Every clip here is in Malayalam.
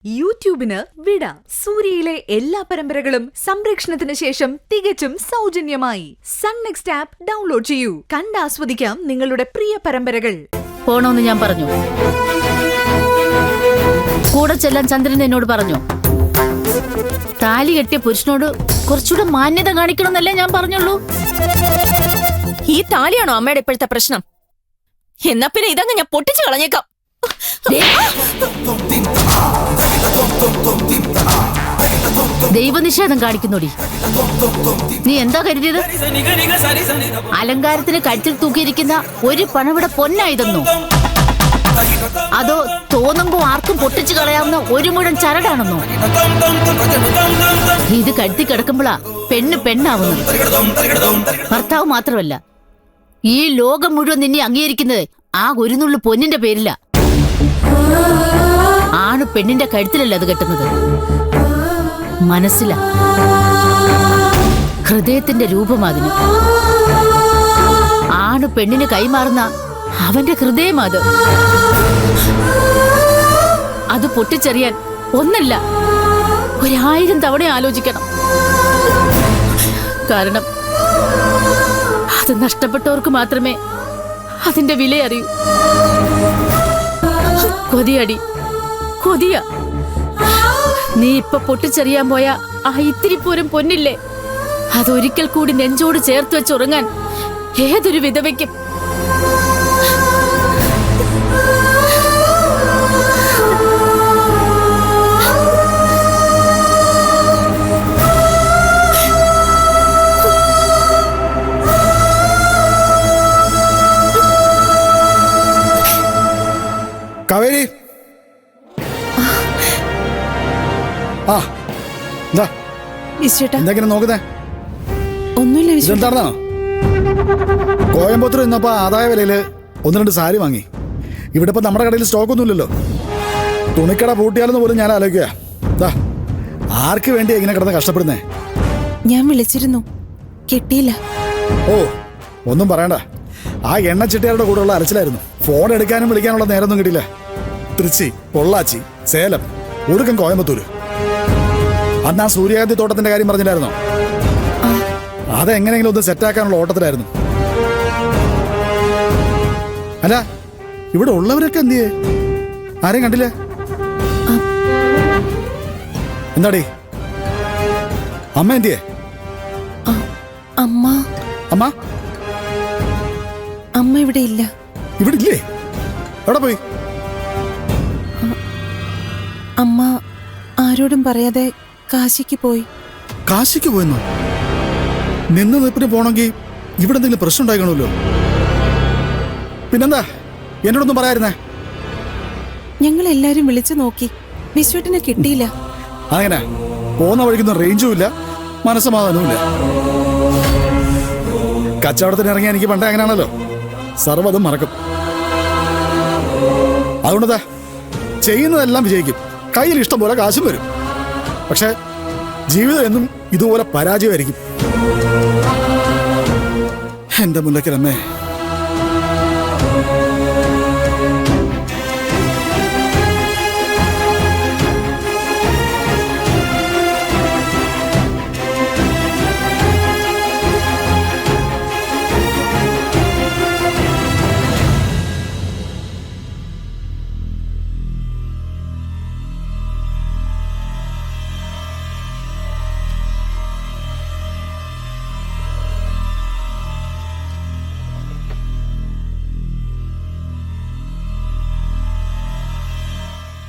യൂട്യൂബിന് വിട. സൂര്യയിലെ എല്ലാ പരമ്പരകളും സംരക്ഷണത്തിന് ശേഷം തികച്ചും സൗജന്യമായി സൺ നെക്സ്റ്റ് ആപ്പ് ഡൗൺലോഡ് ചെയ്യൂ. കണ്ടാസ്വദിക്കാം നിങ്ങളുടെ പ്രിയ പരമ്പരകൾ. പോണോന്ന് ഞാൻ പറഞ്ഞു. കൂടെ ചെല്ലാൻ ചന്ദ്രൻ എന്നോട് പറഞ്ഞു. താലി കെട്ടിയ പുരുഷനോട് കുറച്ചുകൂടെ മാന്യത കാണിക്കണമെന്നല്ലേ ഞാൻ പറഞ്ഞുള്ളൂ. ഈ താലിയാണോ അമ്മയുടെ ഇപ്പോഴത്തെ പ്രശ്നം? എന്നാ പിന്നെ ഇതങ്ങ് ഞാൻ പൊട്ടിച്ചു കളഞ്ഞേക്കാം. ദൈവനിഷേധം കാണിക്കുന്നോടി. നീ എന്താ കരുതിയത്? അലങ്കാരത്തിന് കഴുത്തിൽ തൂക്കിയിരിക്കുന്ന ഒരു പണവിടെ പൊന്നായതെന്നോ? അതോ തോന്നുമ്പോ ആർക്കും പൊട്ടിച്ചു കളയാവുന്ന ഒരു മുഴം ചരടാണെന്നോ? ഇത് കഴുത്തി കിടക്കുമ്പോഴാ പെണ്ണ് പെണ്ണാവുന്നത്. ഭർത്താവ് മാത്രമല്ല, ഈ ലോകം മുഴുവൻ നിന്നെ അംഗീകരിക്കുന്നത് ആ ഒരു നുള്ളു പൊന്നിന്റെ പേരില. ആണ് പെണ്ണിന്റെ കഴുത്തിലല്ല അത് കെട്ടുന്നത്, മനസ്സിലാ. ഹൃദയത്തിന്റെ രൂപം അതിന്. ആണ് പെണ്ണിന് കൈമാറുന്ന അവന്റെ ഹൃദയം അത് പൊട്ടിച്ചെറിയാൻ ഒന്നല്ല 1000 തവണ ആലോചിക്കണം. കാരണം അത് നഷ്ടപ്പെട്ടവർക്ക് മാത്രമേ അതിന്റെ വില അറിയൂ. കൊതിയടി, കൊതിയ. നീ ഇപ്പൊ പൊട്ടിച്ചെറിയാൻ പോയ ആ ഇത്തിരി പോരും പൊന്നില്ലേ, അതൊരിക്കൽ കൂടി നെഞ്ചോട് ചേർത്ത് വെച്ചുറങ്ങാൻ ഏതൊരു വിധവയ്ക്കും. കാവേരി, എന്തെങ്കിലും നോക്കുന്നേ? ഇതെന്താണോ? കോയമ്പത്തൂർ ഇന്നപ്പോ ആദായ വിലയില് 1-2 സാരി വാങ്ങി. ഇവിടെ ഇപ്പൊ നമ്മുടെ കടയിൽ സ്റ്റോക്ക് ഒന്നുമില്ലല്ലോ. തുണിക്കട പൂട്ടിയാലെന്ന് പോലും ഞാൻ ആലോചിക്കുക. ആർക്ക് വേണ്ടി ഇങ്ങനെ കിടന്ന് കഷ്ടപ്പെടുന്നേ? ഞാൻ വിളിച്ചിരുന്നു, കിട്ടിയില്ല. ഓ, ഒന്നും പറയണ്ട. ആ എണ്ണച്ചിട്ടിയാരുടെ കൂടെയുള്ള അലച്ചിലായിരുന്നു. ഫോൺ എടുക്കാനും വിളിക്കാനുള്ള നേരമൊന്നും കിട്ടിയില്ല. തൃച്ചി, പൊള്ളാച്ചി, സേലം, ഒടുക്കം കോയമ്പത്തൂര്. അന്ന് ആ സൂര്യകാന്തി തോട്ടത്തിന്റെ കാര്യം പറഞ്ഞില്ലായിരുന്നോ? അതെങ്ങനെയെങ്കിലും ഒന്ന് സെറ്റാക്കാനുള്ള ഓട്ടത്തിലായിരുന്നു. അല്ല, ഇവിടെ ഉള്ളവരൊക്കെ എന്തിയേ? ആരെയും കണ്ടില്ല? എന്താടി അമ്മ എന്തിയേ? അമ്മ അമ്മ അമ്മ ഇവിടെ ഇല്ല. ഇവിടെ ഇല്ലേ? എവിടെ പോയി? അമ്മ ആരോടും പറയാതെ കാശിക്ക് പോയി. കാശിക്ക് പോയെന്നോ? നിന്ന് നിപ്പിന് പോണെങ്കിൽ ഇവിടെ എന്തെങ്കിലും പ്രശ്നം ഉണ്ടായിക്കണമല്ലോ. പിന്നെന്താ എന്നോടൊന്നും പറയായിരുന്നേ? ഞങ്ങൾ എല്ലാരും വിളിച്ചു നോക്കി, വിശ്വട്ടിനെ കിട്ടിയില്ല. അങ്ങനെ പോകുന്ന വഴിക്കൊന്നും റേഞ്ചും ഇല്ല, മനസ്സമാധാനവും ഇല്ല. കച്ചവടത്തിന് ഇറങ്ങിയ എനിക്ക് പണ്ടേ അങ്ങനെയാണല്ലോ, സർവ്വതും മറക്കും. അതുകൊണ്ടതാ ചെയ്യുന്നതെല്ലാം വിജയിക്കും, കയ്യിൽ ഇഷ്ടം പോലെ കാശും വരും. പക്ഷെ ജീവിതം എന്നും ഇതുപോലെ പരാജയമായിരിക്കും. എന്റെ മുല്ലക്കരമ്മേ,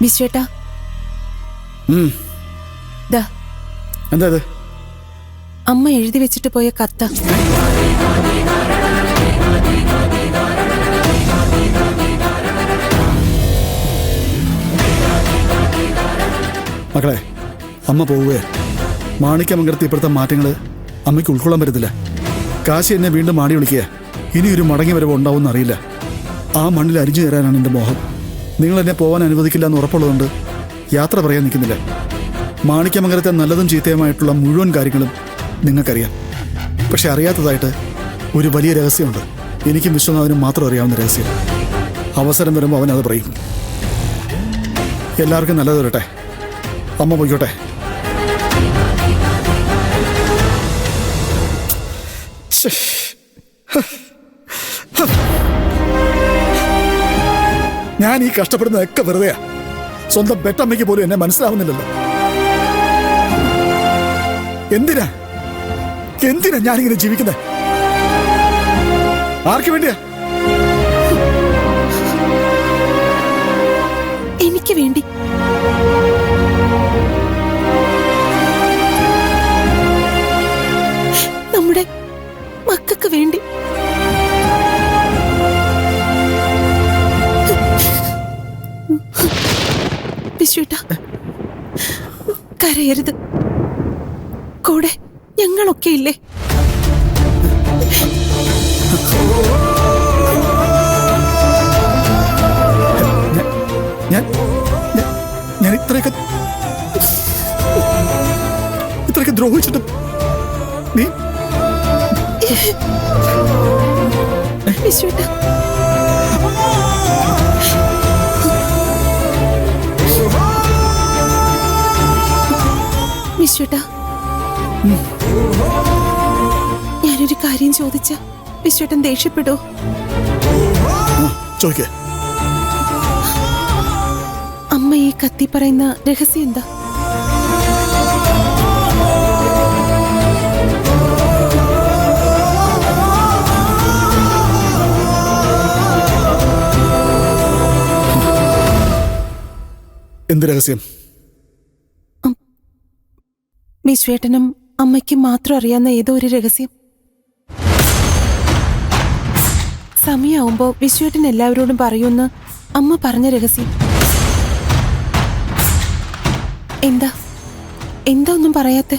വിശ്വേട്ടാ, എന്താ ഇത്? അമ്മ എഴുതി വെച്ചിട്ട് പോയ കത്ത. മക്കളെ, അമ്മ പോവുകയെ. മാണിക്യമംഗലത്ത് ഇപ്പോഴത്തെ മാറ്റങ്ങള് അമ്മയ്ക്ക് ഉൾക്കൊള്ളാൻ പറ്റത്തില്ല. കാശി എന്നെ വീണ്ടും മാടി വിളിക്കുക. ഇനിയൊരു മടങ്ങി വരവ് ഉണ്ടാവുമെന്ന് അറിയില്ല. ആ മണ്ണിൽ അരിഞ്ഞു തരാനാണ് എൻ്റെ മോഹം. നിങ്ങൾ എന്നെ പോകാൻ അനുവദിക്കില്ല എന്ന് ഉറപ്പുള്ളതുകൊണ്ട് യാത്ര പറയാൻ നിൽക്കുന്നില്ല. മാണിക്യമംഗലത്തെ നല്ലതും ചീത്തയുമായിട്ടുള്ള മുഴുവൻ കാര്യങ്ങളും നിങ്ങൾക്കറിയാം. പക്ഷെ അറിയാത്തതായിട്ട് ഒരു വലിയ രഹസ്യമുണ്ട്. എനിക്കും വിശ്വനാഥനും മാത്രം അറിയാവുന്ന രഹസ്യം. അവസരം വരുമ്പോൾ അവൻ അത് പറയും. എല്ലാവർക്കും നല്ലത് വരട്ടെ. അമ്മ പോയിക്കോട്ടെ. ശ്ശേ. ഞാൻ ഈ കഷ്ടപ്പെടുന്നതൊക്കെ വെറുതെയാ. സ്വന്തം പെറ്റമ്മയ്ക്ക് പോലും എന്നെ മനസ്സിലാവുന്നില്ലല്ലോ. എന്തിനാ ഞാനിങ്ങനെ ജീവിക്കുന്നത്? ആർക്ക് വേണ്ടിയാ? എനിക്ക് വേണ്ടി. നമ്മുടെ മക്കൾക്ക് വേണ്ടി. വിശ്വേട്ടാ, കരയരുത്. കൂടെ ഞങ്ങളൊക്കെ ഇല്ലേ? ഞാൻ ഇത്രയൊക്കെ ദ്രോഹിച്ചിട്ടും നീ വിശ്വേട്ടാ, വിശ്വേട്ടാ, ഞാനൊരു കാര്യം ചോദിച്ച വിശ്വേട്ടൻ ദേഷ്യപ്പെടോ? ചോദിക്കേ. അമ്മ ഈ കത്തി പറയുന്ന രഹസ്യം എന്താ? എന്ത് രഹസ്യം? വിശ്വേട്ടനും അമ്മയ്ക്കും മാത്രം അറിയാവുന്ന ഏതോ ഒരു രഹസ്യം. സമയാവുമ്പോ വിശ്വേട്ടൻ എല്ലാവരോടും പറയുമെന്ന് അമ്മ പറഞ്ഞ രഹസ്യം. എന്താ ഒന്നും പറയാത്തെ?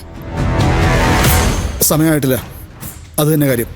സമയമായിട്ടില്ല, അത് തന്നെ കാര്യം.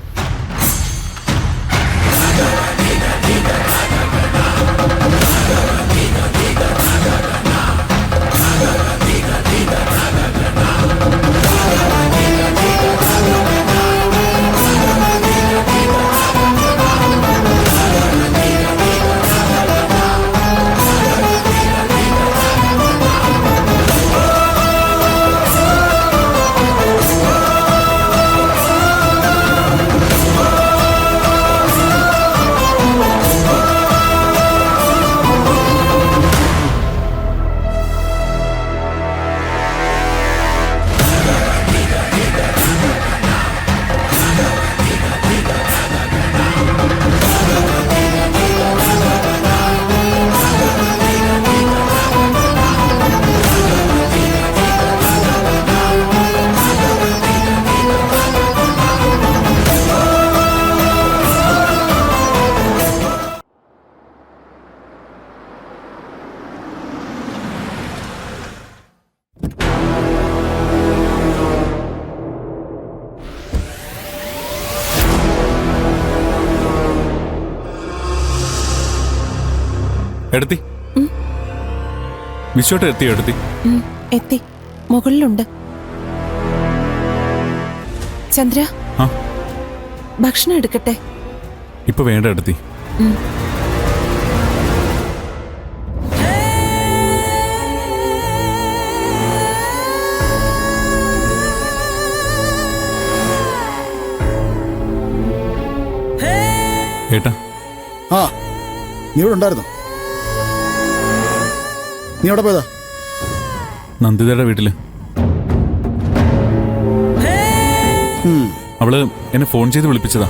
എടുത്തി വിശ്വട്ട് എത്തിയോ? എത്തി, മുകളിലുണ്ട്. ചന്ദ്ര, ഭക്ഷണം എടുക്കട്ടെ? ഇപ്പൊ വേണ്ട എടുത്തി. ഏട്ടാ. ആ, നീ ഇവിടെ ഉണ്ടായിരുന്നു? നീ എവിടെ പോയതാ? നന്ദിതയുടെ വീട്ടില്. അവള് എന്നെ ഫോൺ ചെയ്ത് വിളിപ്പിച്ചതാ.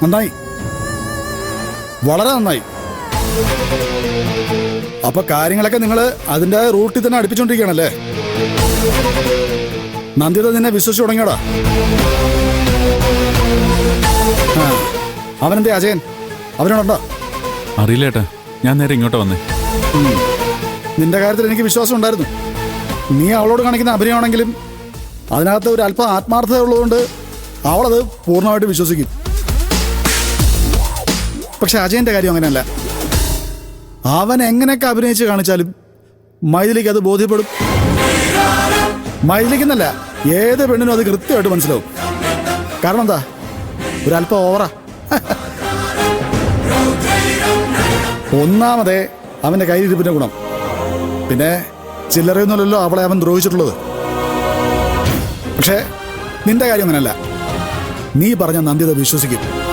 നന്നായി, വളരെ നന്നായി. അപ്പൊ കാര്യങ്ങളൊക്കെ നിങ്ങൾ അതിന്റെ റൂട്ടിൽ തന്നെ അടുപ്പിച്ചോണ്ടിരിക്കുകയാണല്ലേ? നന്ദിത നിന്നെ വിശ്വസിച്ചു തുടങ്ങിയോടാ. അവനെന്തേ അജയൻ? അവനോടുണ്ടോ? അറിയില്ല ഏട്ടാ, ഞാൻ നേരെ ഇങ്ങോട്ട് വന്നേ. നിന്റെ കാര്യത്തിൽ എനിക്ക് വിശ്വാസം ഉണ്ടായിരുന്നു. നീ അവളോട് കാണിക്കുന്ന അഭിനയമാണെങ്കിലും അതിനകത്ത് ഒരു അല്പം ആത്മാർത്ഥത ഉള്ളതുകൊണ്ട് അവളത് പൂർണ്ണമായിട്ട് വിശ്വസിക്കും. പക്ഷെ അജയന്റെ കാര്യം അങ്ങനെയല്ല. അവൻ എങ്ങനെയൊക്കെ അഭിനയിച്ച് കാണിച്ചാലും മൈഥിലിക്ക് അത് ബോധ്യപ്പെടും. മൈഥിലിക്കെന്നല്ല, ഏത് പെണ്ണിനും അത് കൃത്യമായിട്ട് മനസ്സിലാവും. കാരണം എന്താ? ഒരല്പം ഓവറാ. ഒന്നാമതേ അവന്റെ കയ്യിലിരിപ്പിന്റെ ഗുണം. പിന്നെ ചില്ലറയൊന്നുമല്ലല്ലോ അവളെ അവൻ ദ്രോഹിച്ചിട്ടുള്ളത്. പക്ഷേ നിന്റെ കാര്യം അങ്ങനല്ല. നീ പറഞ്ഞ നന്ദിത വിശ്വസിക്കും.